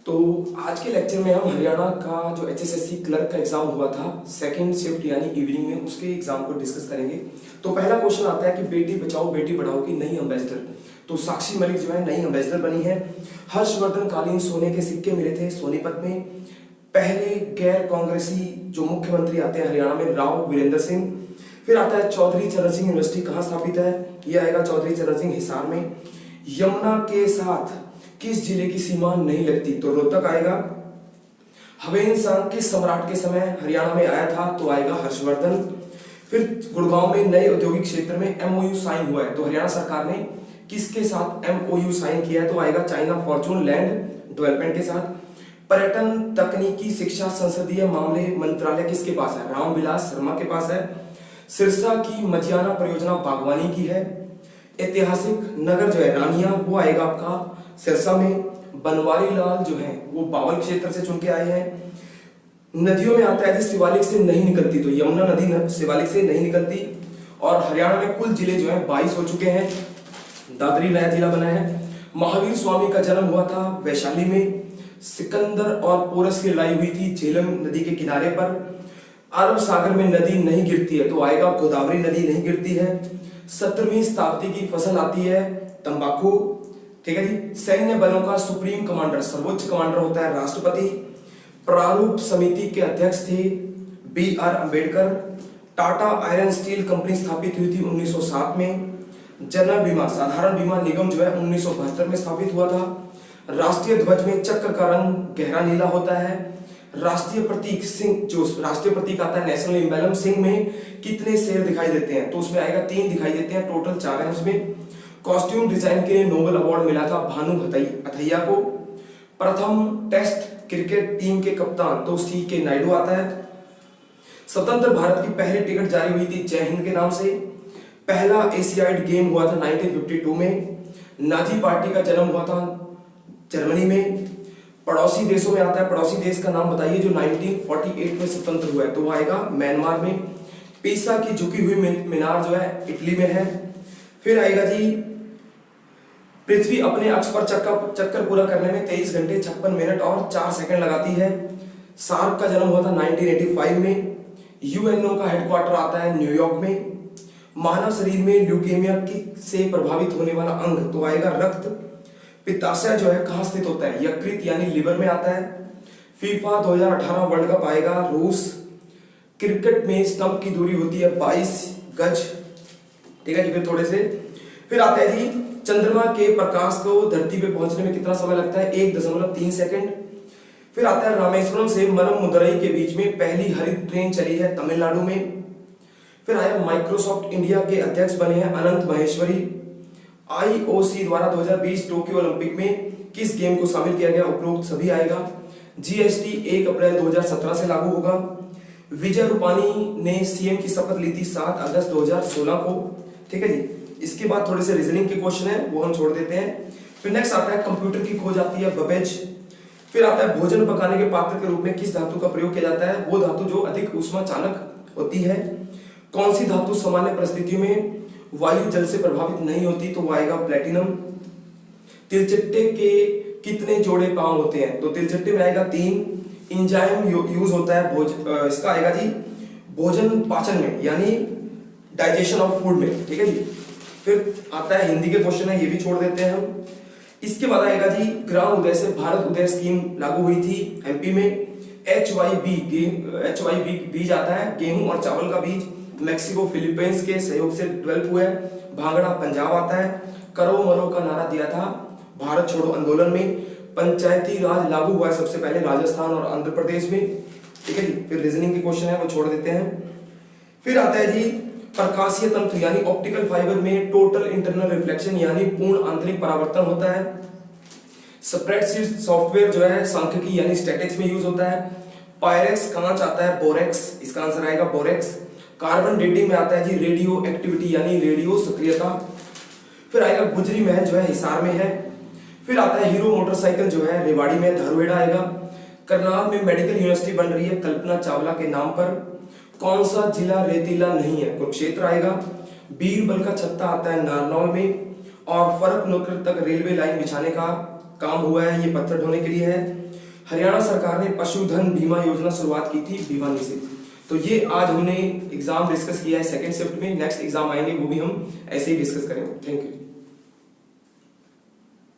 तो आज के लेक्चर में हम हरियाणा का जो एचएसएससी क्लर्क का एग्जाम हुआ था सेकंड शिफ्ट यानी इवनिंग में, उसके एग्जाम को डिस्कस करेंगे। तो पहला क्वेश्चन आता है कि बेटी बचाओ बेटी पढ़ाओ की नई एम्बेसडर। तो साक्षी मलिक जो है नई एम्बेसडर बनी है। हर्षवर्धन कालीन सोने के सिक्के मिले थे सोनीपत में। पहले गैर कांग्रेसी जो मुख्यमंत्री आते हैं हरियाणा में, राव वीरेंद्र सिंह। फिर आता है चौधरी चरण सिंह यूनिवर्सिटी कहाँ स्थापित है, ये आएगा चौधरी चरण सिंह हिसार में। यमुना के साथ किस जिले की सीमा नहीं लगती, तो रोहतक आएगा। हवेन सांग किस सम्राट के समय हरियाणा में आया था, तो आएगा हर्षवर्धन। फिर गुड़गांव में नए औद्योगिक क्षेत्र में एमओयू साइन हुआ है, तो हरियाणा सरकार ने किसके साथ एमओयू साइन किया है, तो आएगा चाइना फॉर्चून लैंड डेवलपमेंट के साथ। पर्यटन तकनीकी शिक्षा संसदीय मामले मंत्रालय किसके पास है, रामविलास शर्मा के पास है। सिरसा की मजियाना परियोजना बागवानी की है। ऐतिहासिक नगर जो है रानिया, वो आएगा आपका सिरसा में। बनवारी लाल जो है वो बावल क्षेत्र से चुन के आए हैं। नदियों में आता है जी शिवालिक से नहीं निकलती, तो यमुना नदी शिवालिक से नहीं निकलती। और हरियाणा में कुल जिले जो है 22 हो चुके हैं। दादरी नया जिला बना है। महावीर स्वामी का जन्म हुआ था वैशाली में। सिकंदर और पोरस की लड़ाई हुई थी झेलम नदी के किनारे पर। अरब सागर में नदी नहीं गिरती है, तो आएगा गोदावरी नदी नहीं गिरती है। 17वीं शताब्दी की फसल आती है तंबाकू, ठीक है जी। सैन्य बलों का सुप्रीम कमांडर, सर्वोच्च कमांडर होता है राष्ट्रपति। प्रारूप समिति के अध्यक्ष थे B R. Ambedkar. Tata iron steel company स्थापित हुई थी 1907 में। जनरल बीमा साधारण बीमा निगम जो है 1972 में स्थापित हुआ था। राष्ट्रीय ध्वज में चक्र का रंग गहरा नीला होता है। राष्ट्रीय प्रतीक सिंह, जो राष्ट्रीय प्रतीक आता है नेशनल एम्बलम सिंह में कितने शेर दिखाई देते हैं, तो उसमें आएगा 3 दिखाई देते हैं, टोटल 4 हैं उसमें। कॉस्ट्यूम डिजाइन के लिए नोबेल अवार्ड मिला था भानु अथैया को। प्रथम टेस्ट क्रिकेट टीम के कप्तान तो सी.के. नायडू आता है। स्वतंत्र भारत की पहली टिकट जारी हुई थी जय हिंद के नाम से। पहला एशियाड गेम हुआ था 1952 में। नाजी पार्टी का जन्म हुआ था जर्मनी में। पड़ोसी देशों में आता है, पड़ोसी देश का नाम बताइए जो 1948 में स्वतंत्र हुआ है, तो वो आएगा म्यांमार में। पीसा की झुकी हुई मीनार जो है इटली में है। फिर आएगा जी पृथ्वी अपने अक्ष पर चक्कर पूरा करने में 23 घंटे 56 मिनट और 4 सेकंड लगाती है। सार्क का जन्म हुआ था 1985 में। यूएनओ का हेडक्वार्टर आता है न्यूयॉर्क में। मानव शरीर में ल्यूकेमिया से प्रभावित होने वाला अंग तो आएगा रक्त। पित्ताशय जो है कहाँ स्थित होता है, यकृत यानी लिवर में आता है। फीफा 2018 वर्ल्ड कप आएगा रूस। क्रिकेट में स्टंप की दूरी होती है 22 गज, ठीक है जी। फिर थोड़े से फिर आता है जी चंद्रमा के प्रकाश को धरती पे पहुंचने में कितना समय लगता है, 1.3 सेकंड। फिर आता है रामेश्वरम से मनमदुरई के बीच में पहली हरित ट्रेन चली है तमिलनाडु में। फिर आया माइक्रोसॉफ्ट इंडिया के अध्यक्ष बने हैं अनंत महेश्वरी। आईओसी द्वारा 2020 टोक्यो ओलंपिक में किस गेम को शामिल किया गया, उपरोक्त सभी आएगा। जीएसटी 1 अप्रैल 2017 से लागू होगा। विजय रूपानी ने सीएम की शपथ ली थी 7 अगस्त 2016 को, ठीक है जी। इसके बाद थोड़े से रीजनिंग के क्वेश्चन है वो हम छोड़ देते हैं। फिर नेक्स्ट आता है कंप्यूटर की खोज आती है बबेज। फिर आता है भोजन पकाने के पात्र के रूप में किस धातु का प्रयोग किया जाता है, वो धातु जो अधिक ऊष्मा चालक होती है। कौन सी धातु सामान्य परिस्थितियों में वायु जल से प्रभावित नहीं होती, तो वो आएगा प्लेटिनम। तिलचट्टे के कितने जोड़े पांव होते हैं, तो तिलचट्टे में आएगा 3। इंजाइम यूज होता है इसका आएगा जी भोजन पाचन में यानी डाइजेशन ऑफ फूड में, ठीक है जी। फिर आता है हिंदी के क्वेश्चन है, ये भी छोड़ देते हैं हम। इसके बाद आएगा जी ग्राम उदय से भारत उदय स्कीम लागू हुई थी एमपी में। HYB बीज आता है गेहूं और चावल का बीज, मैक्सिको फिलीपींस के सहयोग से डेवलप हुआ है। भांगड़ा पंजाब आता है। करो मरो का नारा दिया था भारत छोड़ो आंदोलन में। पंचायती राज लागू हुआ है सबसे पहले राजस्थान और आंध्र प्रदेश में, ठीक है जी। फिर रीजनिंग के क्वेश्चन है वो छोड़ देते हैं। फिर आता है जी प्रकाशीय तंत्र यानी ऑप्टिकल फाइबर में टोटल इंटरनल रिफ्लेक्शन यानी पूर्ण आंतरिक परावर्तन होता है। स्प्रेडशीट सॉफ्टवेयर जो है सांख्यिकी यानी स्टैटिक्स में यूज होता है। पायरेक्स कांच आता है बोरेक्स, इसका आंसर आएगा बोरेक्स। कार्बन डेटिंग में आता है जी रेडियो एक्टिविटी यानी रेडियो सक्रियता। फिर आएगा गुजरी महल जो है हिसार में है। फिर आता है हीरो मोटरसाइकिल जो है रेवाड़ी में धारुहेड़ा आएगा। करनाल में मेडिकल यूनिवर्सिटी बन रही है कल्पना चावला के नाम पर। कौन सा जिला रेतीला नहीं है, कुरुक्षेत्र आएगा। बीरबल का छत्ता आता है नारनौल में। और फर्रुखनगर तक रेलवे लाइन बिछाने का काम हुआ है ये पत्थर ढोने के लिए है। हरियाणा सरकार ने पशुधन बीमा योजना शुरुआत की थी भिवानी से। तो ये आज हमने एग्जाम डिस्कस किया है सेकंड शिफ्ट में। नेक्स्ट एग्जाम आएंगे वो भी हम ऐसे ही डिस्कस करेंगे। Thank you.